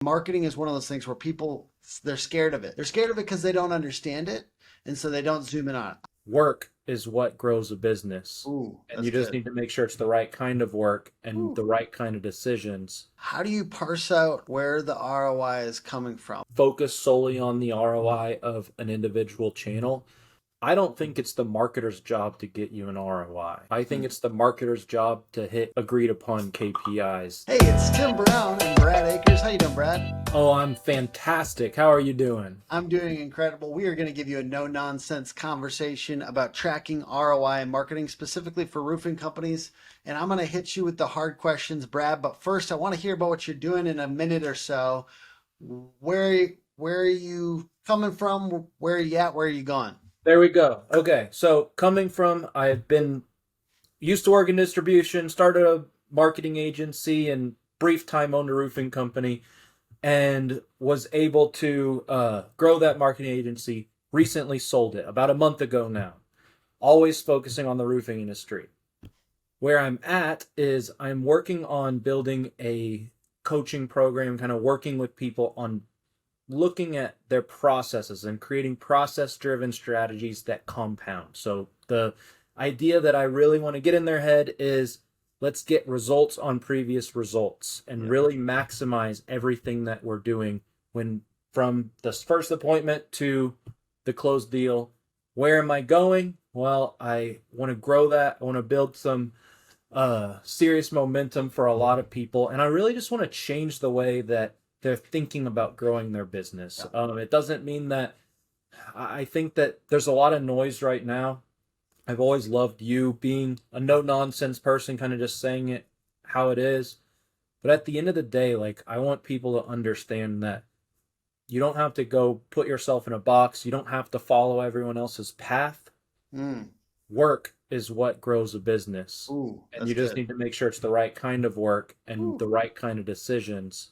Marketing is one of those things where people, they're scared of it. They're scared of it because they don't understand it. And so they don't zoom in on it. Work is what grows a business. Ooh, And that's you just good. need to make sure it's the right kind of work and Ooh. the right kind of decisions. How do you parse out where the ROI is coming from? Focus solely on the ROI of an individual channel. I don't think it's the marketer's job to get you an ROI. I think Hmm. it's the marketer's job to hit agreed upon KPIs. Hey, it's Tim Brown and Brad Akers. How you doing, Brad? Oh, I'm fantastic. How are you doing? I'm doing incredible. We are going to give you a no-nonsense conversation about tracking ROI and marketing specifically for roofing companies. And I'm going to hit you with the hard questions, Brad. But first, I want to hear about what you're doing in a minute or so. Where are you coming from? Where are you at? Where are you going? There we go. Okay, so coming from, I've been used to work in distribution, started a marketing agency, and brief time owned a roofing company, and was able to grow that marketing agency. Recently sold it about a month ago now. Always focusing on the roofing industry. Where I'm at is I'm working on building a coaching program, kind of working with people on looking at their processes and creating process driven strategies that compound. So the idea that I really want to get in their head is let's get results on previous results and Yep. really maximize everything that we're doing when from the first appointment to the closed deal. Where am I going? Well, I want to grow that. I want to build some serious momentum for a lot of people. And I really just want to change the way that they're thinking about growing their business. Yep. It doesn't mean that I think that there's a lot of noise right now. I've always loved you being a no nonsense person, kind of just saying it how it is. But at the end of the day, like, I want people to understand that you don't have to go put yourself in a box. You don't have to follow everyone else's path. Mm. Work is what grows a business. Ooh, And that's you just good. need to make sure it's the right kind of work and Ooh. the right kind of decisions.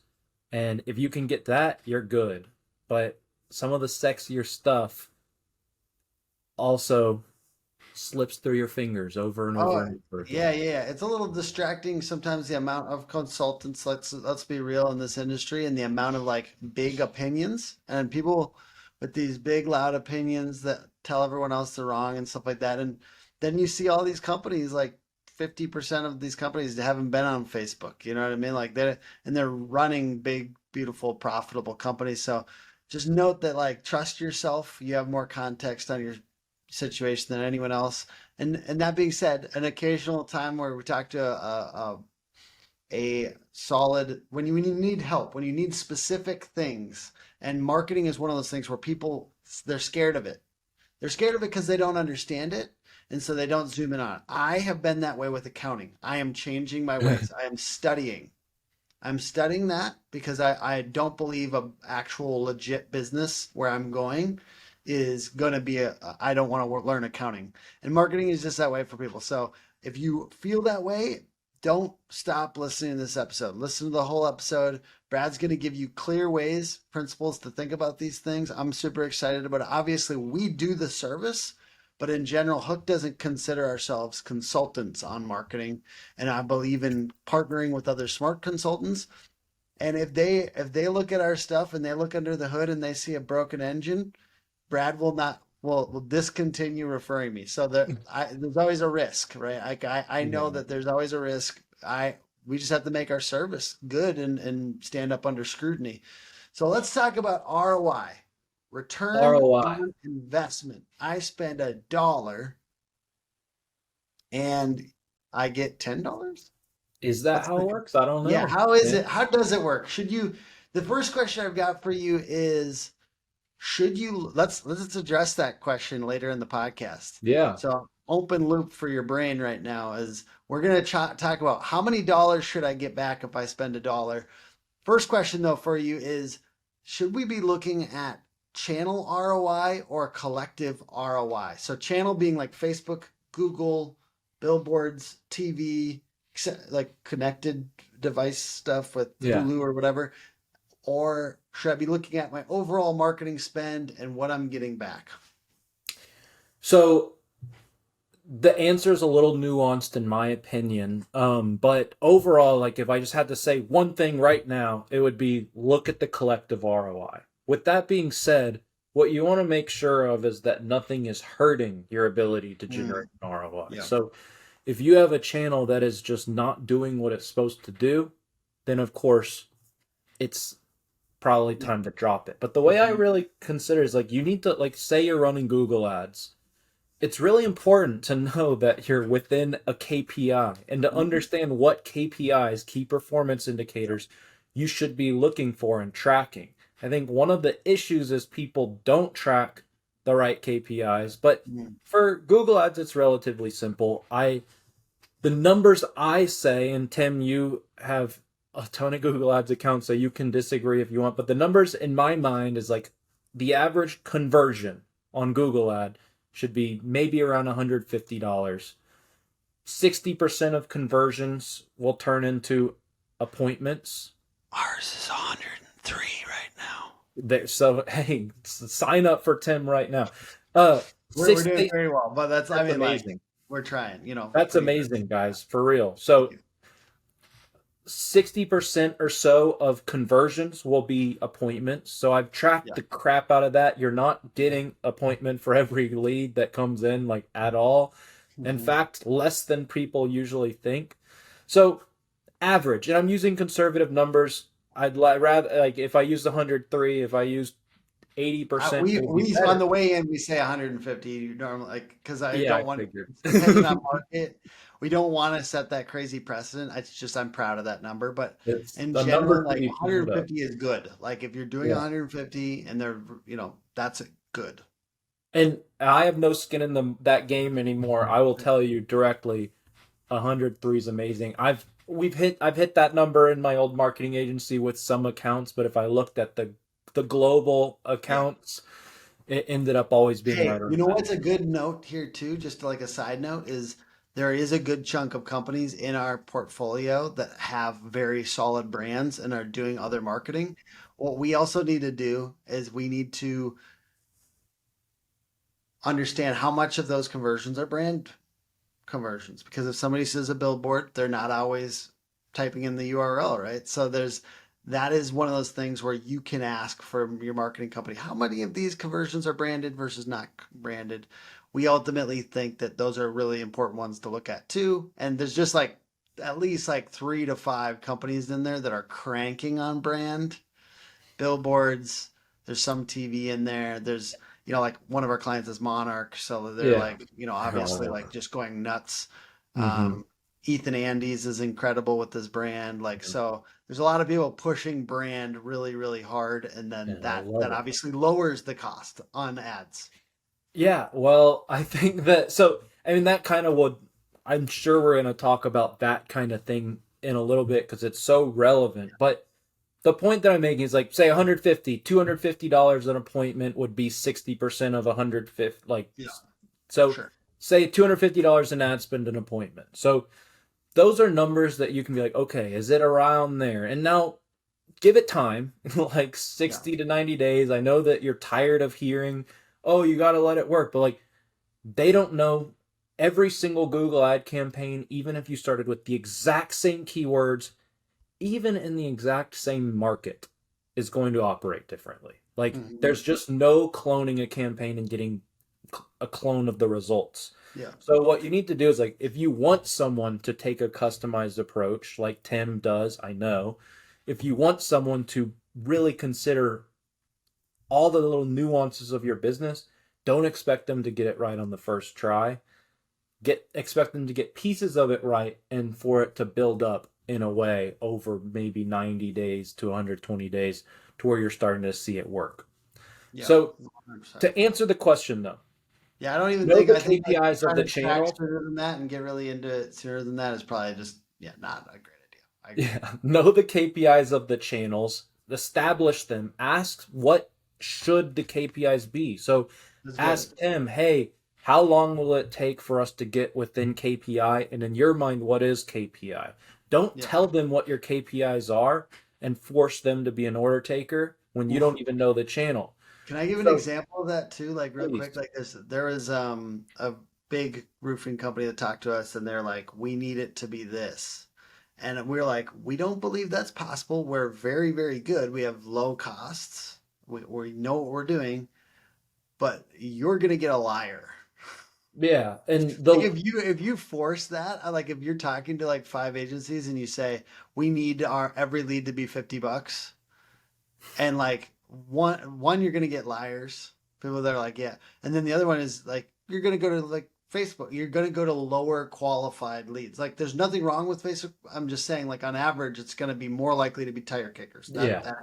And if you can get that, you're good. But some of the sexier stuff also slips through your fingers over and over Oh, and over yeah, again. yeah, yeah. It's a little distracting sometimes the amount of consultants, let's be real in this industry and the amount of like big opinions and people with these big loud opinions that tell everyone else they're wrong and stuff like that. And then you see all these companies like 50% of these companies haven't been on Facebook. You know what I mean? Like they're running big, beautiful, profitable companies. So just note that like trust yourself. You have more context on your situation than anyone else. And that being said, an occasional time where we talk to a solid when you need help, when you need specific things, and marketing is one of those things where people they're scared of it. They're scared of it because they don't understand it, and so they don't zoom in on it. I have been that way with accounting. I am changing my ways. I am studying. I'm studying that because I don't believe a actual legit business where I'm going is going to be I don't want to learn accounting. And marketing is just that way for people. So if you feel that way, don't stop listening to this episode. Listen to the whole episode. Brad's going to give you clear ways, principles to think about these things. I'm super excited about it. Obviously, we do the service, but in general, Hook doesn't consider ourselves consultants on marketing, and I believe in partnering with other smart consultants. And if they look at our stuff and they look under the hood and they see a broken engine, Brad will not will discontinue referring me. So there's always a risk, right? I know Yeah. that there's always a risk. I We just have to make our service good and stand up under scrutiny. So let's talk about ROI, return ROI. on investment. I spend $1 and I get $10. Is that What's how the it works? I don't Yeah, know. how is Yeah. it? How does it work? The first question I've got for you is, should you, let's address that question later in the podcast. Yeah. So open loop for your brain right now is we're going to talk about how many dollars should I get back if I spend $1. First question though for you is, should we be looking at channel ROI or collective ROI? So channel being like Facebook, Google, billboards, TV, like connected device stuff with Yeah. Hulu or whatever. Or should I be looking at my overall marketing spend and what I'm getting back? So The answer is a little nuanced in my opinion. But overall, like if I just had to say one thing right now, it would be look at the collective ROI. With that being said, what you want to make sure of is that nothing is hurting your ability to generate Mm, an ROI. yeah. So if you have a channel that is just not doing what it's supposed to do, then of course it's probably Yeah. time to drop it. But the way I Mhm. really consider is like you need to like say you're running Google ads, it's really important to know that you're within a KPI and to Mhm. understand what KPIs, key performance Yeah. indicators, you should be looking for and tracking. I think one of the issues is people don't track the right KPIs, but Mm. for Google Ads, it's relatively simple. The numbers I say, and Tim, you have a ton of Google Ads accounts, so you can disagree if you want, but the numbers in my mind is like the average conversion on Google Ad should be maybe around $150. 60% of conversions will turn into appointments. Ours is 103 right now. So hey, sign up for Tim right now. We're doing 60, very well, but I that's mean, like, amazing. we're trying, That's pretty good. amazing, guys, for real. Thank So you. 60% or so of conversions will be appointments. So I've tracked Yeah. the crap out of that. You're not getting appointment for every lead that comes in, like at all. In Hmm. fact, less than people usually think. So average, and I'm using conservative numbers. Rather like if I used 103, if I used 80%, it would be We on better. the way in we say 150 normally, like, because I Yeah, I don't want, figured. depending on market, we don't want to set that crazy precedent. It's just I'm proud of that number, but It's in a number general, to like be proud of. 150 is good. Like if you're doing Yeah. 150 and they're, that's good. And I have no skin in that game anymore. I will tell you directly, 103 is amazing. I've hit that number in my old marketing agency with some accounts, but if I looked at the global Yeah. accounts, it ended up always being Hey, right you around know that. what's a good note here too, just like a side note, is there is a good chunk of companies in our portfolio that have very solid brands and are doing other marketing. What we also need to do is we need to understand how much of those conversions are brand conversions, because if somebody says a billboard, they're not always typing in the URL, right? So that is one of those things where you can ask for your marketing company, how many of these conversions are branded versus not branded. We ultimately think that those are really important ones to look at too. And there's just like at least like 3 to 5 companies in there that are cranking on brand billboards. There's some TV in there. There's, like one of our clients is Monarch, so they're Yeah. like, obviously Oh. like just going nuts. Mm-hmm. Ethan Andes is incredible with his brand. Like, so there's a lot of people pushing brand really, really hard, and then And I that love it. obviously lowers the cost on ads. Yeah, well, I think that so I mean that kind of would I'm sure we're going to talk about that kind of thing in a little bit because it's so relevant. But the point that I'm making is like say 150, $250 an appointment would be 60% of 150 like Yeah, so sure. say $250 an ad spend an appointment. So those are numbers that you can be like, okay, is it around there? And now give it time, like Yeah. 60 to 90 days. I know that you're tired of hearing, oh, you got to let it work, but like they don't know every single Google ad campaign, even if you started with the exact same keywords, even in the exact same market, is going to operate differently. Like Hmm. there's just no cloning a campaign and getting a clone of the results. Yeah. So what you need to do is like if you want someone to take a customized approach like Tim does, I know, if you want someone to really consider all the little nuances of your business, don't expect them to get it right on the first try. Expect them to get pieces of it right and for it to build up in a way over maybe 90 days to 120 days to where you're starting to see it work. Yeah. So 100%. to answer the question though, Yeah, I don't even know think the I think like KPIs of trying the to track channel. sooner than that and get really into it sooner than that is probably just, yeah, not a great idea. I agree. Yeah, know the KPIs of the channels, establish them, ask what should the KPIs be. So That's good. ask him, hey, how long will it take for us to get within KPI? And in your mind, what is KPI? Don't Yeah. tell them what your KPIs are and force them to be an order taker when you don't Oof. even know the channel. Can I give an So example of that too? Like real quick, please. like there was a big roofing company that talked to us and they're like, we need it to be this. And we're like, we don't believe that's possible. We're very, very good. We have low costs. We know what we're doing, but you're gonna get a liar. Yeah, and Like the if you force that, like if you're talking to like five agencies and you say we need our every lead to be $50, and like one you're gonna get liars, people that are like yeah, and then the other one is like you're gonna go to like Facebook, you're gonna go to lower qualified leads. Like there's nothing wrong with Facebook. I'm just saying like on average it's gonna be more likely to be tire kickers. yeah, That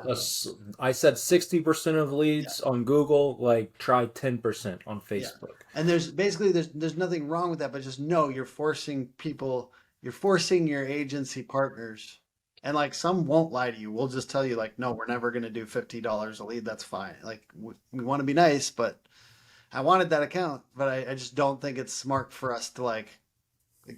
I said 60% of yeah. leads on Google, like try 10% on Yeah. Facebook. And there's basically there's nothing wrong with that, but just know you're forcing people, you're forcing your agency partners. And like some won't lie to you. We'll just tell you like, no, we're never going to do $50 a lead. That's fine. Like we want to be nice, but I wanted that account, but I just don't think it's smart for us to like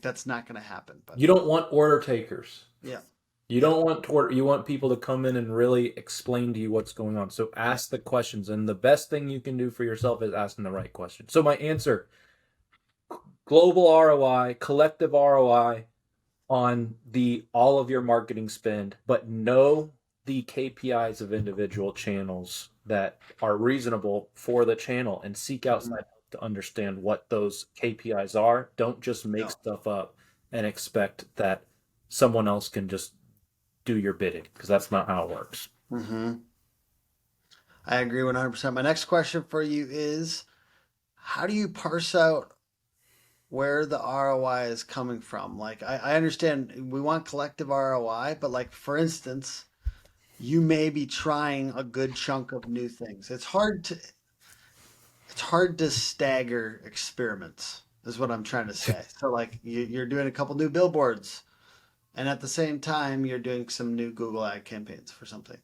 that's not going to happen. But You don't want order takers. yeah, You yeah, don't want to, you want people to come in and really explain to you what's going on. So yeah. ask the questions, and the best thing you can do for yourself is asking the right question. So my answer: global ROI, collective ROI on the all of your marketing spend, but know the KPIs of individual channels that are reasonable for the channel, and seek Mhm. outside help to understand what those KPIs are. Don't just make No. stuff up and expect that someone else can just do your bidding, because that's not how it works. Hmm. I agree 100%. My next question for you is, how do you parse out where the ROI is coming from? Like, I understand we want collective ROI, but like, for instance, you may be trying a good chunk of new things. It's hard to stagger experiments, is what I'm trying to say. So like, you're doing a couple new billboards, and at the same time, you're doing some new Google ad campaigns for something.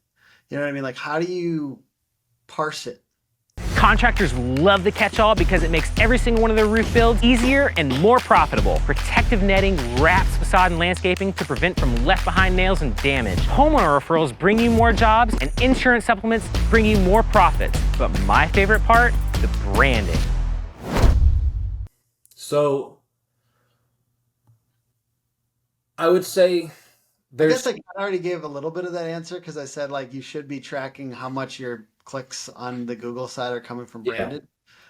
You know what I mean? Like, how do you parse it? Contractors love the catch-all because it makes every single one of their roof builds easier and more profitable. Protective netting wraps facade and landscaping to prevent from left-behind nails and damage. Homeowner referrals bring you more jobs, and insurance supplements bring you more profits. But my favorite part, the branding. So I would say I guess there's, I already gave a little bit of that answer because I said like you should be tracking how much your clicks on the Google side are coming from yeah, branded.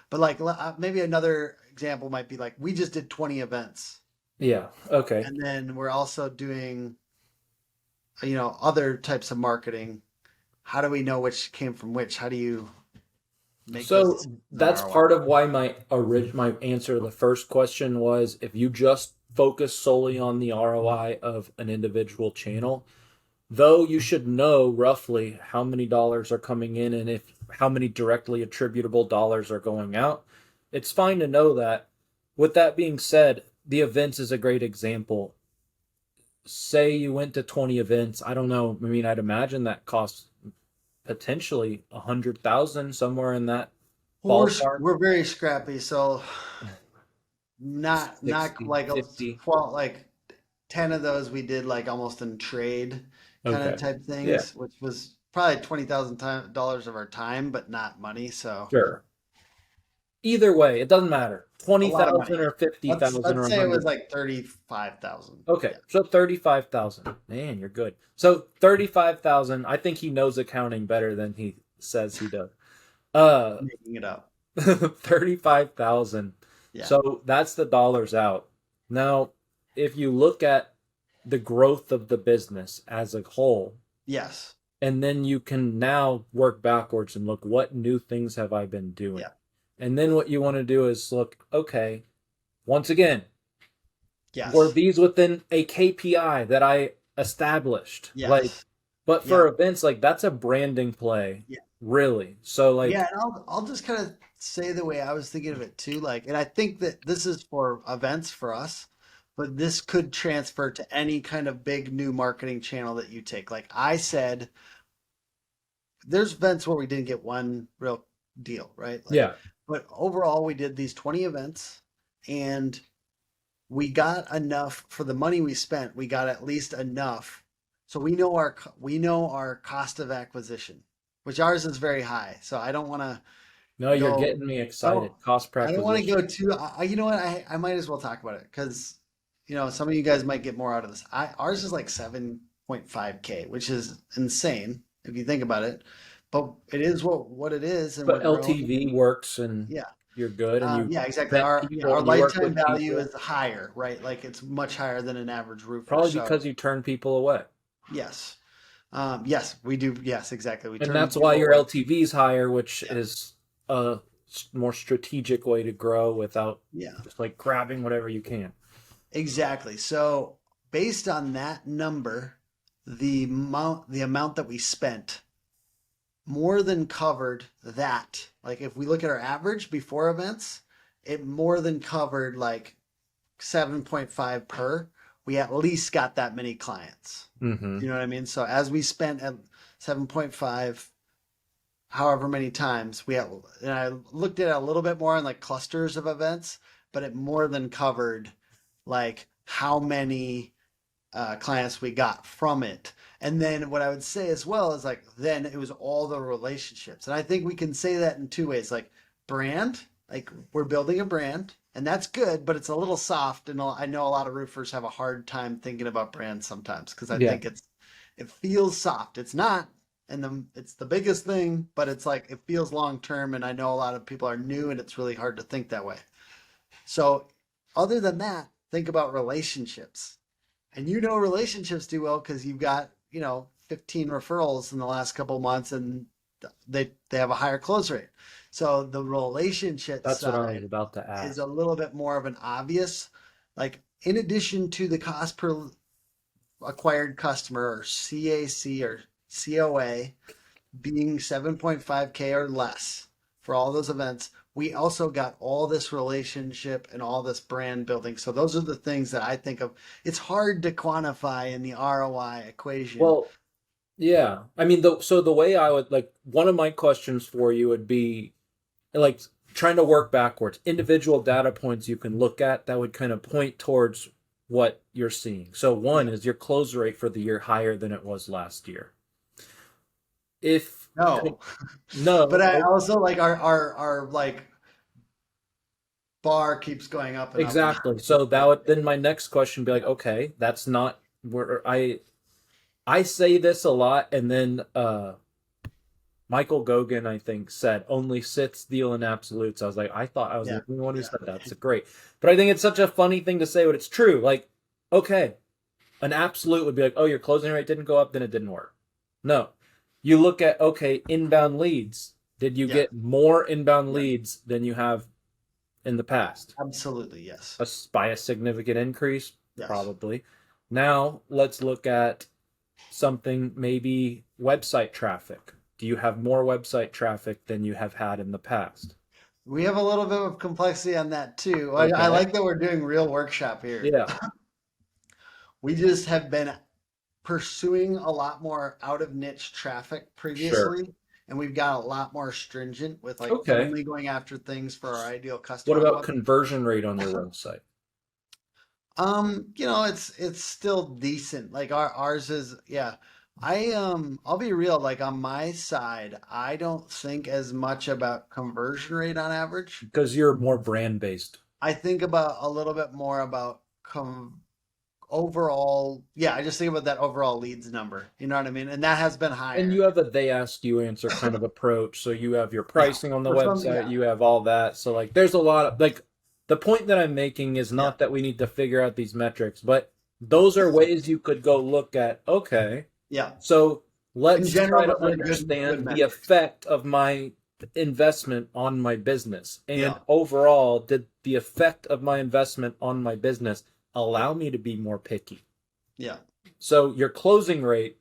But like maybe another example might be like we just did 20 events yeah, okay. and then we're also doing other types of marketing. How do we know which came from which? How do you make those So decisions on that's ROI? part of why my answer to the first question was, if you just focus solely on the ROI of an individual channel, though you should know roughly how many dollars are coming in and if how many directly attributable dollars are going out, it's fine to know that. With that being said, the events is a great example. Say you went to 20 events. I don't know. I mean, I'd imagine that costs potentially 100,000, somewhere in that Well, ballpark. we're very scrappy, so not 60, like 50. well like 10 of those we did like almost in trade kind of Okay. type Yeah, things, which was probably $20,000 of our time, but not money. So sure. Either way, it doesn't matter. a lot of 20,000 money. or 50,000 Let's or say it was 100. like 35,000. Okay, Yeah, so 35,000. Man, you're good. So 35,000. I think he knows accounting better than he says he does. Uh, making it up. 35,000. Yeah. So that's the dollars out. Now, if you look at the growth of the business as a whole, Yes. and then you can now work backwards and look, what new things have I been doing? Yeah. And then what you want to do is look, okay, once again, were Yes. these within a KPI that I established? Like, Yes. but Yeah. for events, like that's a branding play, Yeah. really. So Yeah, like, and I'll just kind of say the way I was thinking of it too. Like, and I think that this is for events for us, but this could transfer to any kind of big new marketing channel that you take. Like I said, there's events where we didn't get one real deal, right? Like, yeah, but overall, we did these 20 events and we got enough for the money we spent. We got at least enough. So we know our cost of acquisition, which ours is very high. So I don't want to No, you're go. getting me Oh, excited. Cost per I don't want to acquisition. go too. You know what? I might as well talk about it because some of you guys might get more out of this. Ours is like 7.5K, which is insane if you think about it. But it is what it is, and we're But growing. LTV works and Yeah, you're good and you yeah, exactly. vet Our people and you work lifetime with value people, is higher, right? Like it's much higher than an average roofer. probably So because you turn people away. yes, yes, we do. Yes, exactly. We And turn that's why people your away. LTV is higher, which Yeah, is a more strategic way to grow without yeah, just like grabbing whatever you can. exactly. So based on that number, the amount that we spent more than covered that. Like if we look at our average before events, it more than covered like 7.5 per. We at least got that many clients. Mm-hmm. You know what I mean? So as we spent at 7.5, however many times and I looked at it a little bit more on like clusters of events, but it more than covered like how many clients we got from it. And then what I would say as well is like, then it was all the relationships. And I think we can say that in two ways, like brand, like we're building a brand and that's good, but it's a little soft. And I know a lot of roofers have a hard time thinking about brands sometimes because I Yeah. think it feels soft. It's not. And it's the biggest thing, but it's like it feels long term. And I know a lot of people are new and it's really hard to think that way. So, other than that, think about relationships. And relationships do well because you've got, 15 referrals in the last couple of months and they have a higher close rate. So the relationship That's what I was side about to is ask. a little bit more of an obvious, like in addition to the cost per acquired customer or CAC or COA being 7.5K or less for all those events, we also got all this relationship and all this brand building. So those are the things that I think of. It's hard to quantify in the ROI equation. Well, yeah. I mean, so the way I would like one of my questions for you would be like trying to work backwards, individual data points you can look at that would kind of point towards what you're seeing. So one Yeah. is your close rate for the year higher than it was last year. If No, but no, I oh, also like our like bar keeps going up and up and up. exactly. So that would then my next question would be like, okay, that's not where I say this a lot, and then Michael Gogan, I think, said only sits deal in absolutes. I was like, I thought I was Yeah, the only one who yeah, said that. It's great. But I think it's such a funny thing to say, but it's true. Like, okay, an absolute would be like, oh, your closing rate didn't go up, then it didn't work. No. You look at, okay, inbound leads. Did you yeah, get more inbound yeah. leads than you have in the past? Absolutely, yes, By a significant increase? yes. Probably. Now, let's look at something maybe website traffic. Do you have more website traffic than you have had in the past? We have a little bit of complexity on that too. I Okay. like that we're doing real workshop here. Yeah. We just have been pursuing a lot more out of niche traffic Sure. previously, and we've got a lot more stringent with like Okay. only going after things for our ideal What customer on the about web. conversion rate on your website? It's still decent. Like ours is, yeah. I'll be real, like on my side, I don't think as much about conversion rate on average. Because you're more brand based. I think about a little bit more about overall, yeah, I just think about that overall leads number. You know what I mean? And that has been And higher. you have a they ask you answer kind of approach. So you have your Yeah. pricing on the That's what website, yeah, you have all that. So like there's a lot of like the point that I'm making is yeah. not that we need to figure out these metrics, but those are ways you could go look at, okay, Yeah. so In let's general, try to those are good understand the metrics. effect of my investment on my business. And Yeah. overall, did the effect of my investment on my business allow me to be more picky? Yeah. So your closing rate,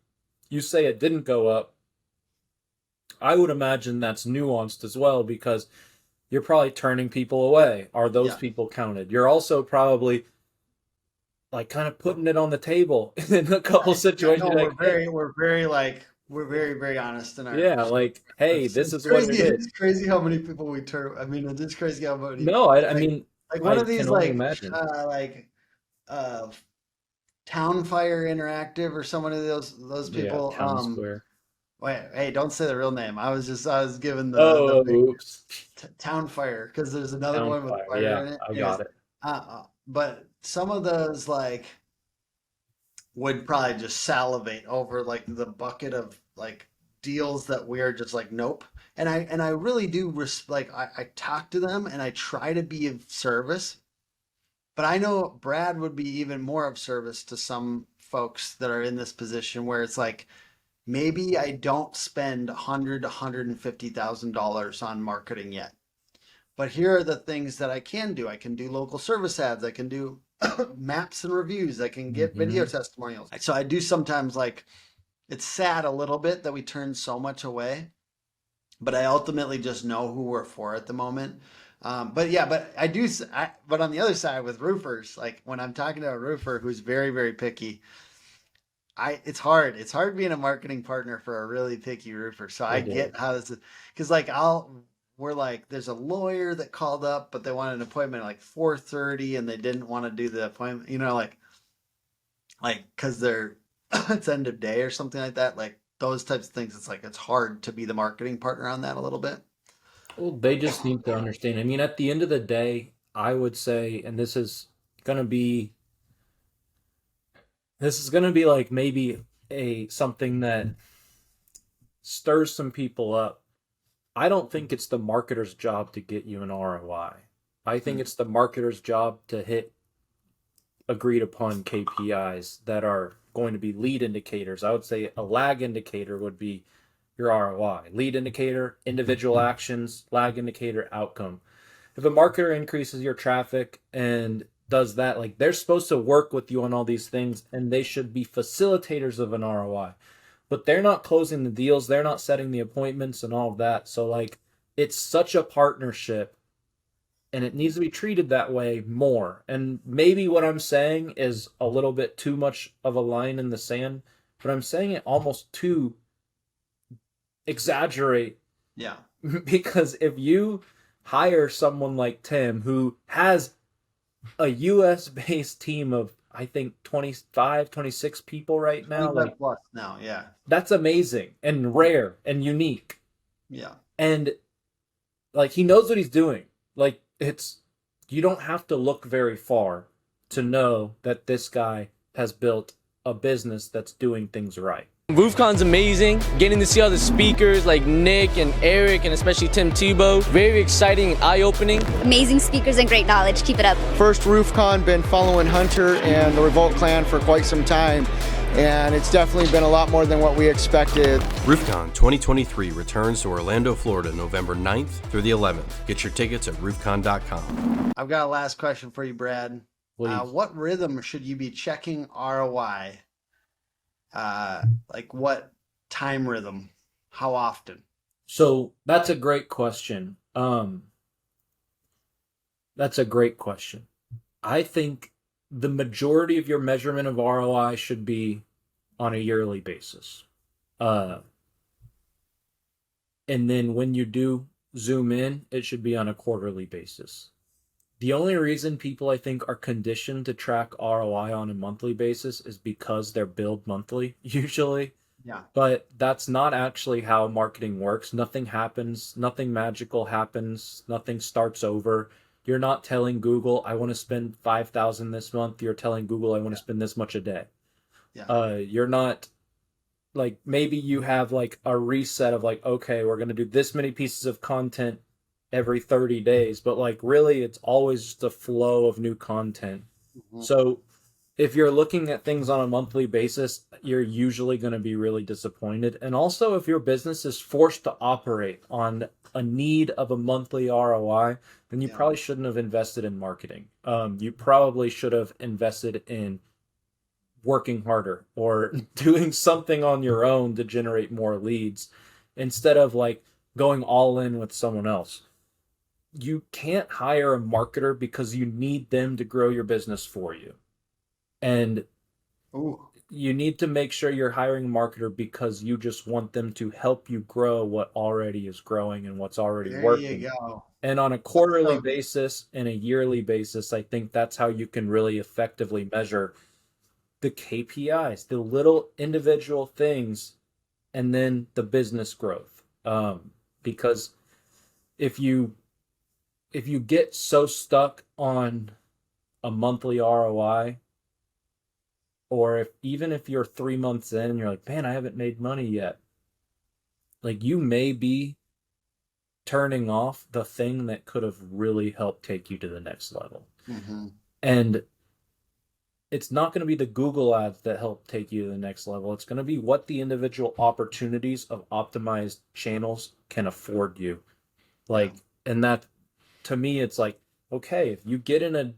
you say it didn't go up. I would imagine that's nuanced as well because you're probably turning people away. Are those Yeah. people counted? You're also probably like kind of putting it on the table in a couple Right. Yeah, situations. no, Like, hey, we're very, very honest in our yeah, like, hey, this it's is what crazy. it is. It's crazy how many people we turn. I mean, it's crazy how many No, I like mean, like one I of these can only imagine. uh Town Fire Interactive or someone of those Yeah, people. Town Square. Wait, hey, don't say the real name. I was given the Oh, big oops. town fire because there's another Town one with fire. fire Yeah, in it. I Anyways, got it. but some of those like would probably just salivate over like the bucket of like deals that we're just like nope. And I really do like I talk to them and I try to be of service, but I know Brad would be even more of service to some folks that are in this position where it's like maybe I don't spend 150,000 on marketing yet. But here are the things that I can do. I can do local service ads. I can do maps and reviews. I can get video Hmm. testimonials. So I do sometimes like it's sad a little bit that we turn so much away, but I ultimately just know who we're for at the moment. But yeah, but I do. But on the other side with roofers, like when I'm talking to a roofer who's very, very picky, it's hard. It's hard being a marketing partner for a really picky roofer. So I It is. get how this is because like we're like there's a lawyer that called up, but they wanted an appointment at like 4:30 and they didn't want to do the appointment, like because they're it's end of day or something like that. Like those types of things, it's like it's hard to be the marketing partner on that a little bit. Well, they just need to understand. I mean, at the end of the day, I would say, and gonna be this is gonna be like maybe a something that stirs some people up. I don't think it's the marketer's job to get you an ROI. I think Mm, it's the marketer's job to hit agreed upon KPIs that are going to be lead indicators. I would say a lag indicator would be your ROI. Lead indicator, individual actions, lag indicator, outcome. If a marketer increases your traffic and does that, like they're supposed to work with you on all these things and they should be facilitators of an ROI. But they're not closing the deals, they're not setting the appointments and all of that. So like it's such a partnership and it needs to be treated that way more. And maybe what I'm saying is a little bit too much of a line in the sand, but I'm saying it almost to exaggerate yeah. because if you hire someone like Tim who has a US based team of I think 25, 26 people right now, 25 like plus now. Yeah. that's amazing and rare and unique. Yeah. And like he knows what he's doing. Like it's you don't have to look very far to know that this guy has built a business that's doing things right. RoofCon's amazing. Getting to see all the speakers like Nick and Eric and especially Tim Tebow. Very exciting and eye-opening. Amazing speakers and great knowledge. Keep it up. First RoofCon, been following Hunter and the Revolt Clan for quite some time, and it's definitely been a lot more than what we expected. RoofCon 2023 returns to Orlando, Florida, November 9th through the 11th. Get your tickets at roofcon.com. I've got a last question for you, Brad. Please. What rhythm should you be checking ROI? Like what time rhythm? How often? So that's a great question. That's a great question. I think the majority of your measurement of ROI should be on a yearly basis. And then when you do zoom in, it should be on a quarterly basis. The only reason people I think are conditioned to track ROI on a monthly basis is because they're billed monthly, usually. Yeah. But that's not actually how marketing works. Nothing happens, nothing magical happens, nothing starts over. You're not telling Google, I want to spend 5,000 this month. You're telling Google, I want to spend this much a day. Yeah. You're not like maybe you have like a reset of like, okay, we're going to do this many pieces of content every 30 days, but like really it's always just a flow of new content. Mhm. So if you're looking at things on a monthly basis, you're usually going to be really disappointed. And also if your business is forced to operate on a need of a monthly ROI, then you Yeah. probably shouldn't have invested in marketing. You probably should have invested in working harder or doing something on your own to generate more leads instead of like going all in with someone else. You can't hire a marketer because you need them to grow your business for you. And Ooh, you need to make sure you're hiring a marketer because you just want them to help you grow what already is growing and what's already there working. you go. And on a quarterly So good. basis and a yearly basis, I think that's how you can really effectively measure the KPIs, the little individual things and then the business growth. Because if you get so stuck on a monthly ROI, or even if you're 3 months in and you're like, man, I haven't made money yet, like you may be turning off the thing that could have really helped take you to the next level. Mm-hmm. And it's not going to be the Google ads that help take you to the next level. It's going to be what the individual opportunities of optimized channels can afford you. Like, and that, to me, it's like, okay, if you get in an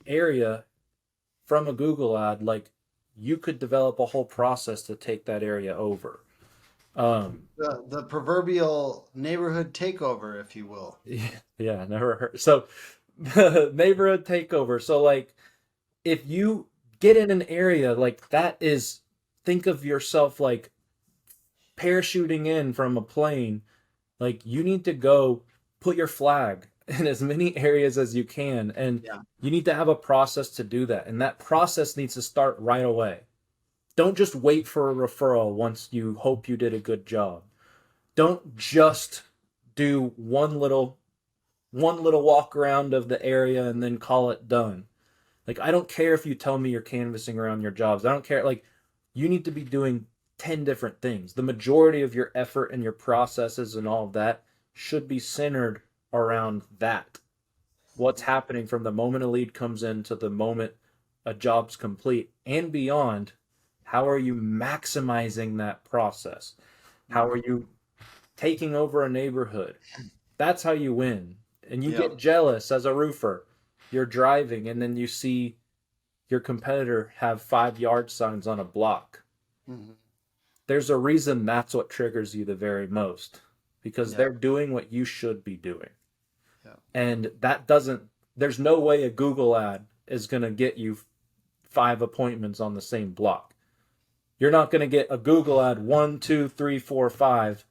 area from a Google ad, like you could develop a whole process to take that area over. The proverbial neighborhood takeover, if you will. Yeah, never heard. So neighborhood takeover. So like if you get in an area like that, is think of yourself like parachuting in from a plane. Like you need to go put your flag in as many areas as you can, and you need to have a process to do that, and that process needs to start right away. Don't just wait for a referral once you hope you did a good job. Don't just do one little walk around of the area and then call it done. Like, I don't care if you tell me you're canvassing around your jobs. I don't care. Like, you need to be doing 10 different things. The majority of your effort and your processes and all of that should be centered around that. What's happening from the moment a lead comes in to the moment a job's complete and beyond. How are you maximizing that process? How are you taking over a neighborhood? That's how you win. And you get jealous as a roofer. You're driving and then you see your competitor have 5 yard signs on a block. Mm-hmm. There's a reason that's what triggers you the very most, because they're doing what you should be doing. And that doesn't, there's no way a Google ad is going to get you 5 appointments on the same block. You're not going to get a Google ad 1, 2, 3, 4, 5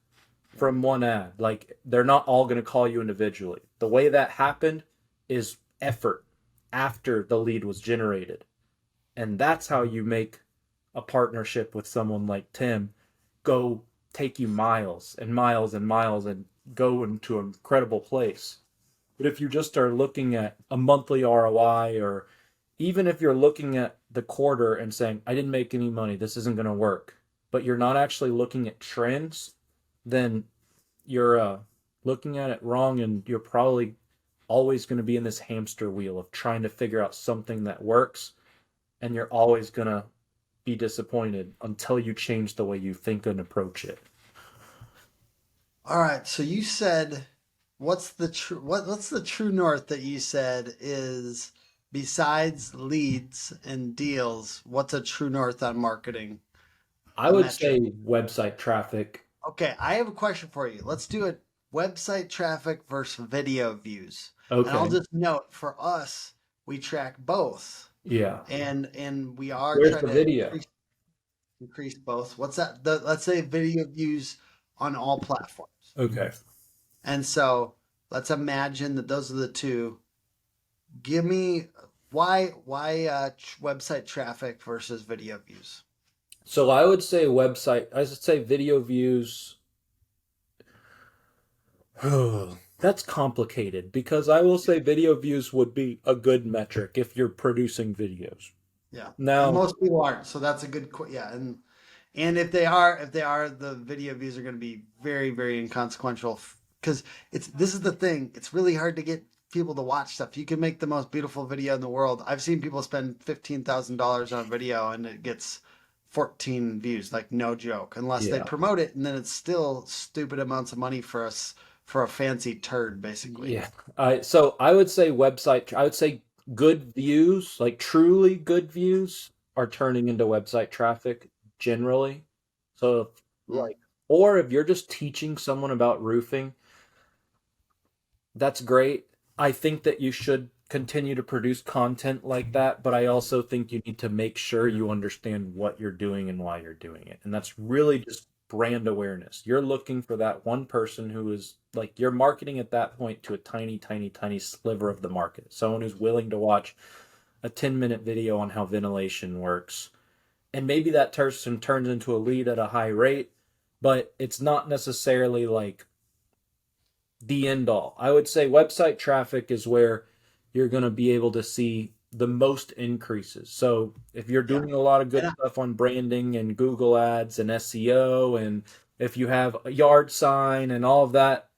from one ad. Like, they're not all going to call you individually. The way that happened is effort after the lead was generated. And that's how you make a partnership with someone like Tim go take you miles and miles and miles and go into an incredible place. But if you just are looking at a monthly ROI, or even if you're looking at the quarter and saying, I didn't make any money, this isn't going to work, but you're not actually looking at trends, then you're looking at it wrong, and you're probably always going to be in this hamster wheel of trying to figure out something that works, and you're always going to be disappointed until you change the way you think and approach it. All right, so you said, what's the true north that you said is, besides leads and deals, what's a true north on marketing? I would say website traffic. Okay, I have a question for you. Let's do it. Website traffic versus video views. Okay. And I'll just note, for us, we track both. Yeah. And we are Where's trying the to video? increase both. What's that? Let's say video views on all platforms. Okay. And so let's imagine that those are the two. Give me why website traffic versus video views. So I would say video views. That's complicated, because I will say video views would be a good metric if you're producing videos. Yeah. Now, and most people aren't, so that's a good and if they are, the video views are going to be very, very inconsequential, because this is the thing. It's really hard to get people to watch stuff. You can make the most beautiful video in the world. I've seen people spend $15,000 on a video and it gets 14 views, like no joke, unless they promote it, and then it's still stupid amounts of money for us for a fancy turd, basically. Yeah. So I would say good views, like truly good views, are turning into website traffic generally. So or if you're just teaching someone about roofing, that's great. I think that you should continue to produce content like that, but I also think you need to make sure you understand what you're doing and why you're doing it. And that's really just brand awareness. You're looking for that one person who is like, you're marketing at that point to a tiny, tiny, tiny sliver of the market. Someone who's willing to watch a 10-minute video on how ventilation works. And maybe that person turns into a lead at a high rate, but it's not necessarily like the end all. I would say website traffic is where you're going to be able to see the most increases. So if you're Yeah. doing a lot of good And stuff on branding and Google Ads and SEO, and if you have a yard sign and all of that,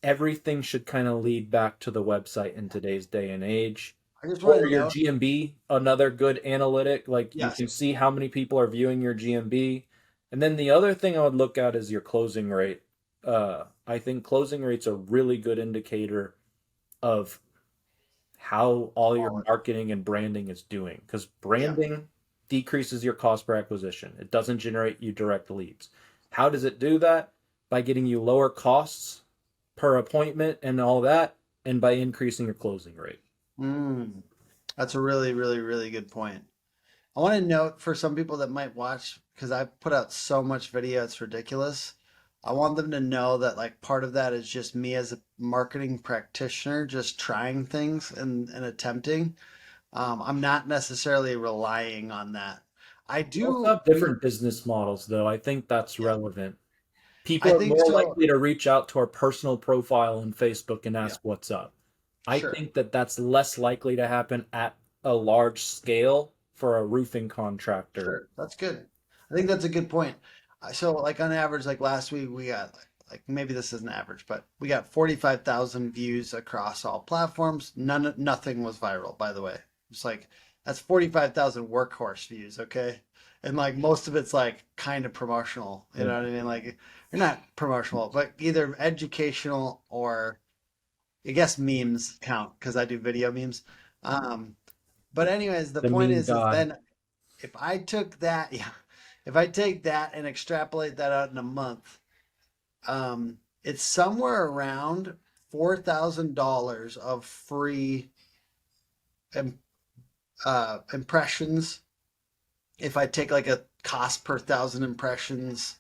everything should kind of lead back to the website in today's day and age. I just want Or to your note, GMB, another good analytic. Like you yes, can see how many people are viewing your GMB. And then the other thing I would look at is your closing rate. I think closing rate's a really good indicator of how all your marketing and branding is doing. Because yeah, branding decreases your cost per acquisition. It doesn't generate you direct leads. How does it do that? By getting you lower costs per appointment and all that, and by increasing your closing rate. mm, that's a really, really, really good point. I want to note for some people that might watch, because I put out so much video, it's ridiculous. I want them to know that like part of that is just me as a marketing practitioner, just trying things and attempting. I'm not necessarily relying on that. I We also do, have different business models, though. I think that's yeah, relevant. People I are think more so. likely to reach out to our personal profile on Facebook and Yeah, ask what's up. I sure. think that that's less likely to happen at a large scale for a roofing contractor. Sure, that's good. I think that's a good point. So, like on average, like last week, we got like maybe this isn't average, but we got 45,000 views across all platforms. Nothing was viral, by the way. It's like that's 45,000 workhorse views, okay? And like most of it's like kind of promotional, you know what I mean? Like you're not promotional, but either educational or I guess memes count because I do video memes. Um, but anyways, the The point meme is god. then if I took that, yeah, if I take that and extrapolate that out in a month, it's somewhere around $4,000 of free im- impressions. If I take like a cost per thousand impressions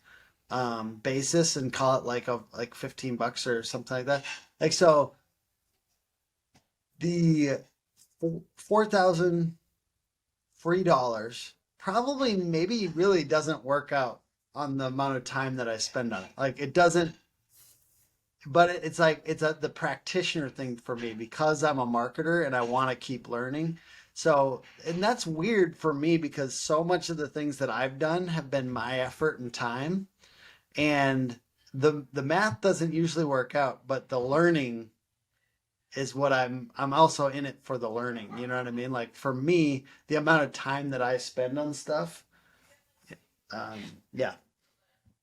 basis and call it like $15 or something like that. Like so, the 4,000 free dollars probably maybe really doesn't work out on the amount of time that I spend on it. Like it doesn't, but it's like the practitioner thing for me because I'm a marketer and I want to keep learning. So, and that's weird for me because so much of the things that I've done have been my effort and time, and the math doesn't usually work out, but the learning is what I'm also in it for the learning. You know what I mean? Like for me, the amount of time that I spend on stuff, um, yeah,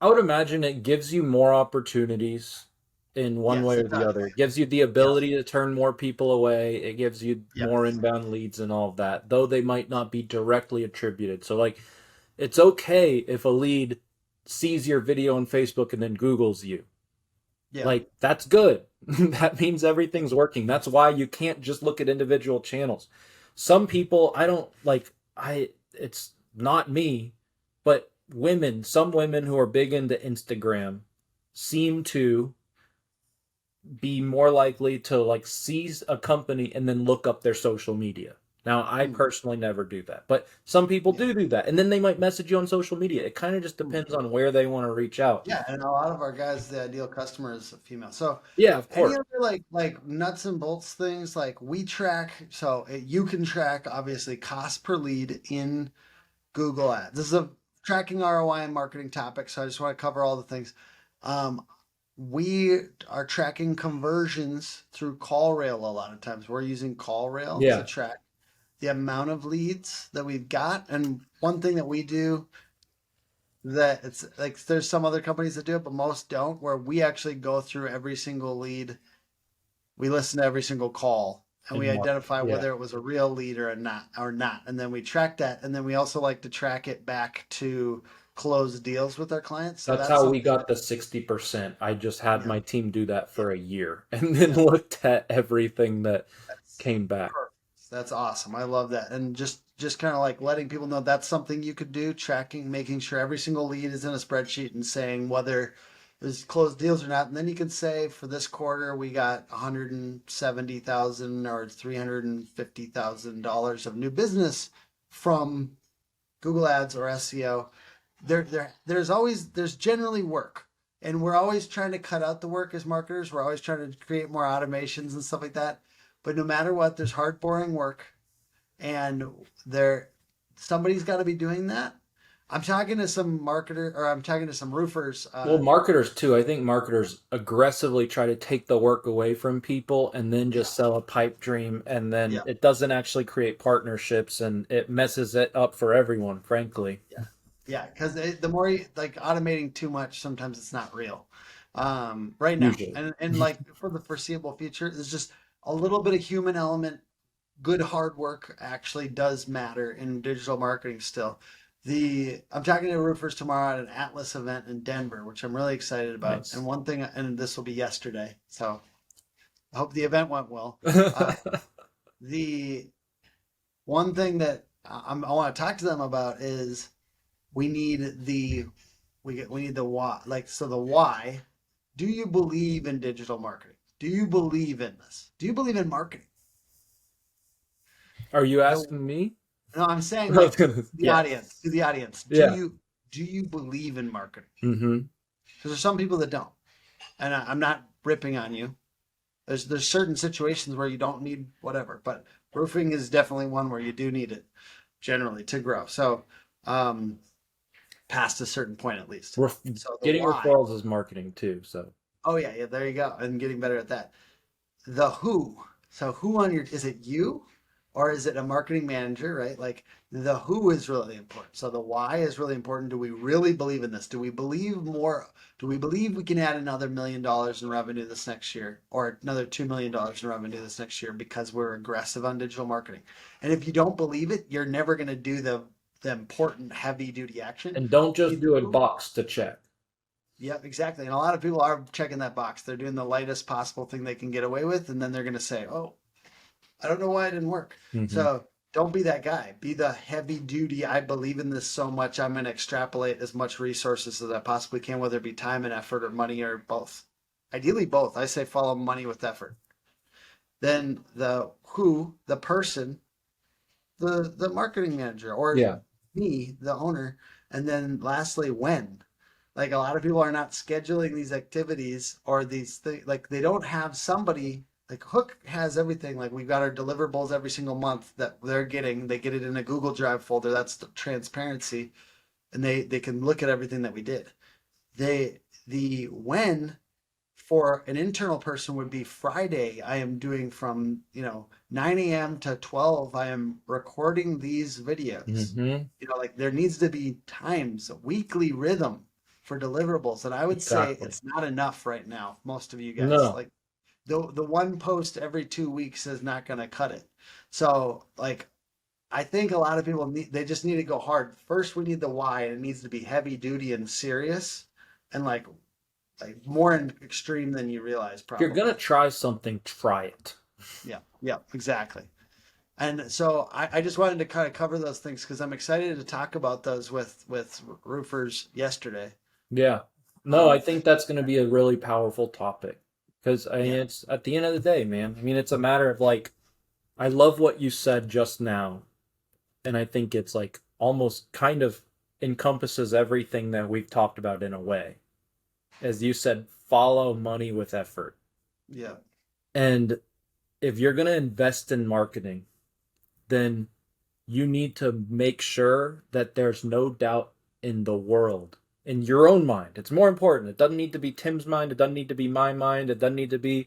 I would imagine it gives you more opportunities in one yes, way or it the does. other. It gives you the Yes, ability to turn more people away. It gives you more yes, inbound leads and all of that, though they might not be directly attributed. So, like, it's okay if a lead sees your video on Facebook and then Googles you. yeah, Like, that's good. That means everything's working. That's why you can't just look at individual channels. Some people, I don't like, it's not me, but some women who are big into Instagram seem to be more likely to like seize a company and then look up their social media. Now, I mm, personally never do that, but some people yeah. do that. And then they might message you on social media. It kind of just Mm. depends on where they want to reach out. Yeah, and a lot of our guys, the ideal customer is a female. So, Yeah, of any course. other like nuts and bolts things like we track? So you can track obviously cost per lead in Google Ads. This is a tracking ROI and marketing topic, so I just want to cover all the things. Um, we are tracking conversions through CallRail a lot of times. We're using CallRail to Yeah. track the amount of leads that we've got. And one thing that we do that it's like there's some other companies that do it, but most don't, where we actually go through every single lead. We listen to every single call and we And mark. identify Yeah. whether it was a real lead or not. And then we track that. And then we also like to track it back to close deals with our clients. So That's that's how we something got that, the 60%. I just had yeah, my team do that yeah, for a year and then yeah. looked at everything that That's came back. perfect. That's awesome. I love that. And just kind of like letting people know that's something you could do, tracking, making sure every single lead is in a spreadsheet and saying whether there's closed deals or not. And then you can say for this quarter we got 170,000 or $350,000 of new business from Google Ads or SEO. there's generally work, and we're always trying to cut out the work as marketers. We're always trying to create more automations and stuff like that. But no matter what, there's hard, boring work, and somebody's got to be doing that. I'm talking to some I'm talking to some roofers. Well, marketers too. I think marketers aggressively try to take the work away from people and then just sell a pipe dream, and then Yeah. it doesn't actually create partnerships, and it messes it up for everyone, frankly. Yeah, because the more you like automating too much, sometimes it's not real. Right now, Usually. and like for the foreseeable future, there's just a little bit of human element. Good hard work actually does matter in digital marketing still. I'm talking to roofers tomorrow at an Atlas event in Denver, which I'm really excited about. Nice. And one thing, and this will be yesterday, so I hope the event went well. The one thing that I want to talk to them about is we need the why. Like, so the why. Do you believe in digital marketing? Do you believe in this? Do you believe in marketing? Are you asking me? No, I'm saying like the Yeah. audience, to the audience. Yeah. Do you believe in marketing? Mm-hmm. Because there's some people that don't, and I'm not ripping on you. There's certain situations where you don't need whatever, but roofing is definitely one where you do need it generally to grow. So, past a certain point at least. So the Getting why. referrals is marketing too. So Oh yeah, there you go, and getting better at that. The who. So who is it you, or is it a marketing manager, right? Like the who is really important. So the why is really important. Do we really believe in this? Do we believe more? Do we believe we can add another $1 million in revenue this next year, or another $2 million in revenue this next year because we're aggressive on digital marketing? And if you don't believe it, you're never going to do the important heavy duty action. and don't just do a box to check. Yep, exactly. And a lot of people are checking that box. They're doing the lightest possible thing they can get away with, and then they're going to say, "Oh, I don't know why it didn't work." Mhm. So don't be that guy. Be the heavy duty. I believe in this so much. I'm going to extrapolate as much resources as I possibly can, whether it be time and effort or money or both. Ideally, both. I say follow money with effort. Then the who, the person, the marketing manager, or Yeah. me, the owner, and then lastly, when. Like a lot of people are not scheduling these activities or these things. Like they don't have somebody. Like Hook has everything. Like we've got our deliverables every single month that they're getting. They get it in a Google Drive folder. That's the transparency, and they can look at everything that we did. The when for an internal person would be Friday. I am doing from 9 a.m. to 12. I am recording these videos. Mm-hmm. Like there needs to be times, a weekly rhythm for deliverables, and I would say Exactly. it's not enough right now. Most of you guys, No. like the one post every 2 weeks is not going to cut it. So like I think a lot of people they just need to go hard. First, we need the why, and it needs to be heavy duty and serious, and like more extreme than you realize. If Probably. you're gonna try something, try it. Yeah, exactly. And so I just wanted to kind of cover those things because I'm excited to talk about those with roofers yesterday. Yeah. No, I think that's going to be a really powerful topic because I mean, Yeah. it's at the end of the day, man. I mean, it's a matter of like, I love what you said just now, and I think it's like almost kind of encompasses everything that we've talked about in a way. As you said, follow money with effort. Yeah. And if you're going to invest in marketing, then you need to make sure that there's no doubt in the world, in your own mind. It's more important. It doesn't need to be Tim's mind. It doesn't need to be my mind. It doesn't need to be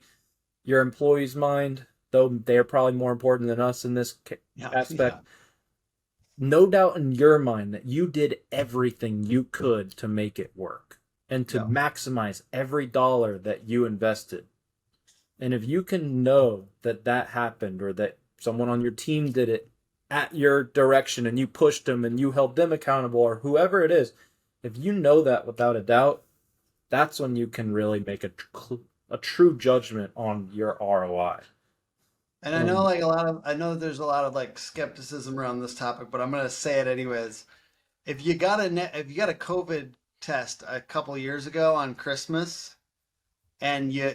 your employee's mind, though they're probably more important than us in this aspect. No doubt in your mind that you did everything you could to make it work and to maximize every dollar that you invested. And if you can know that that happened, or that someone on your team did it at your direction and you pushed them and you held them accountable, or whoever it is, if you know that without a doubt, that's when you can really make a true judgment on your ROI. And I know I know that there's a lot of like skepticism around this topic, but I'm going to say it anyways. If you got a COVID test a couple years ago on Christmas, and you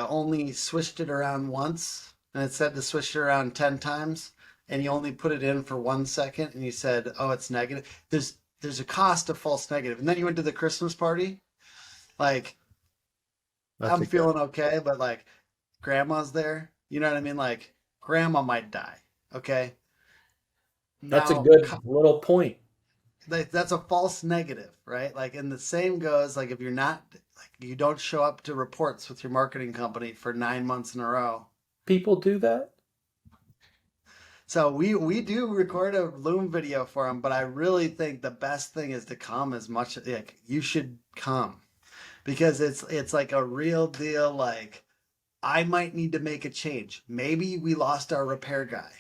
only switched it around once, and it said to switch it around 10 times, and you only put it in for 1 second, and you said, "Oh, it's negative." there's a cost of false negative. And then you went to the Christmas party, like That's I'm a good. feeling okay, but like grandma's there. You know what I mean? Like grandma might die. Okay. That's a Now, good little point. that's a false negative, right? Like, and the same goes like if you're not like you don't show up to reports with your marketing company for 9 months in a row. People do that. So we do record a Loom video for them, but I really think the best thing is to come as much like you should come because it's like a real deal. Like I might need to make a change. Maybe we lost our repair guy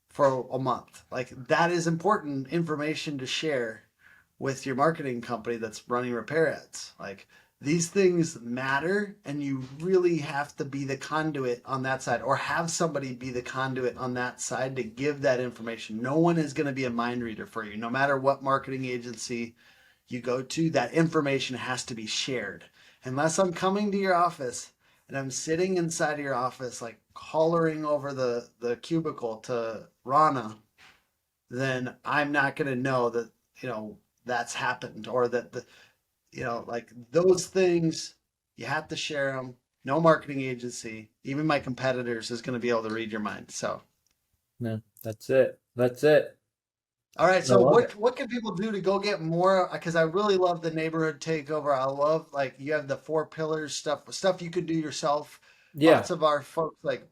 for a month. Like that is important information to share with your marketing company that's running repair ads. Like these things matter and you really have to be the conduit on that side or have somebody be the conduit on that side to give that information. No one is going to be a mind reader for you. No matter what marketing agency you go to, that information has to be shared. Unless I'm coming to your office and I'm sitting inside of your office, like hollering over the cubicle to Rana, then I'm not going to know that, that's happened or that like those things, you have to share them. No marketing agency, even my competitors, is going to be able to read your mind. So, No, that's it. That's it. all right. I So, love it. what can people do to go get more? Because I really love the neighborhood takeover. I love like you have the 4 pillars stuff you can do yourself. Yeah. Lots of our folks like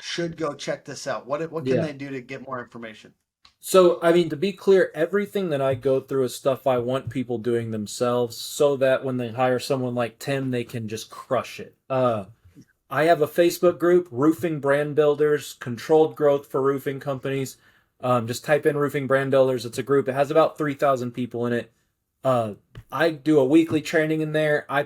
should go check this out. What can Yeah. they do to get more information? So, I mean, to be clear, everything that I go through is stuff I want people doing themselves so that when they hire someone like Tim, they can just crush it. I have a Facebook group, Roofing Brand Builders, Controlled Growth for Roofing Companies. Just type in Roofing Brand Builders. It's a group. It has about 3,000 people in it. I do a weekly training in there. I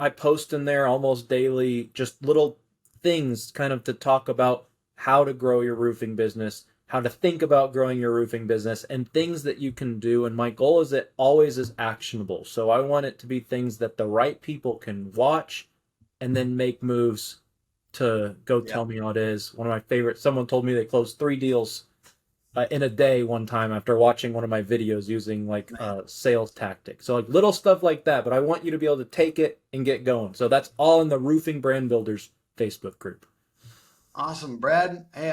post in there almost daily, just little things kind of to talk about how to grow your roofing business, how to think about growing your roofing business, and things that you can do. And my goal is it always is actionable. So I want it to be things that the right people can watch and then make moves to go tell me how it is. One of my favorites, someone told me they closed 3 deals in a day one time after watching one of my videos using like sales tactics. So like little stuff like that, but I want you to be able to take it and get going. So that's all in the Roofing Brand Builders Facebook group. Awesome, Brad. Hey,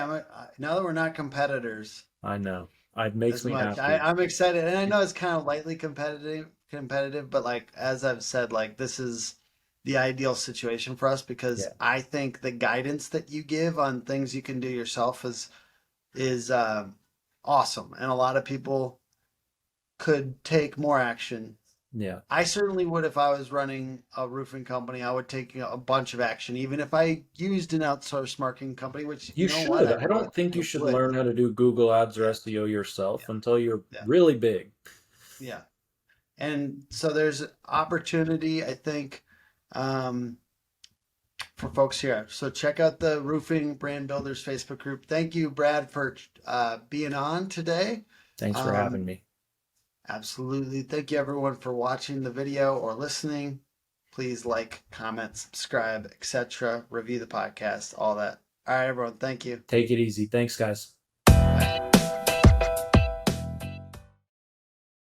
now that we're not competitors I know. It makes as me much, happy. I'm excited, and I know it's kind of lightly competitive, but like as I've said, like this is the ideal situation for us because Yeah. I think the guidance that you give on things you can do yourself is awesome, and a lot of people could take more action. Yeah. I certainly would if I was running a roofing company. I would take a bunch of action, even if I used an outsourced marketing company. Which You know what, should. I don't think you should would. learn how to do Google Ads or SEO yourself until you're Yeah. really big. Yeah. And so there's opportunity, I think, um, for folks here. So check out the Roofing Brand Builders Facebook group. Thank you, Brad, for being on today. Thanks for having me. Absolutely. Thank you, everyone, for watching the video or listening. Please like, comment, subscribe, etc. Review the podcast, all that. All right, everyone. Thank you. Take it easy. Thanks, guys.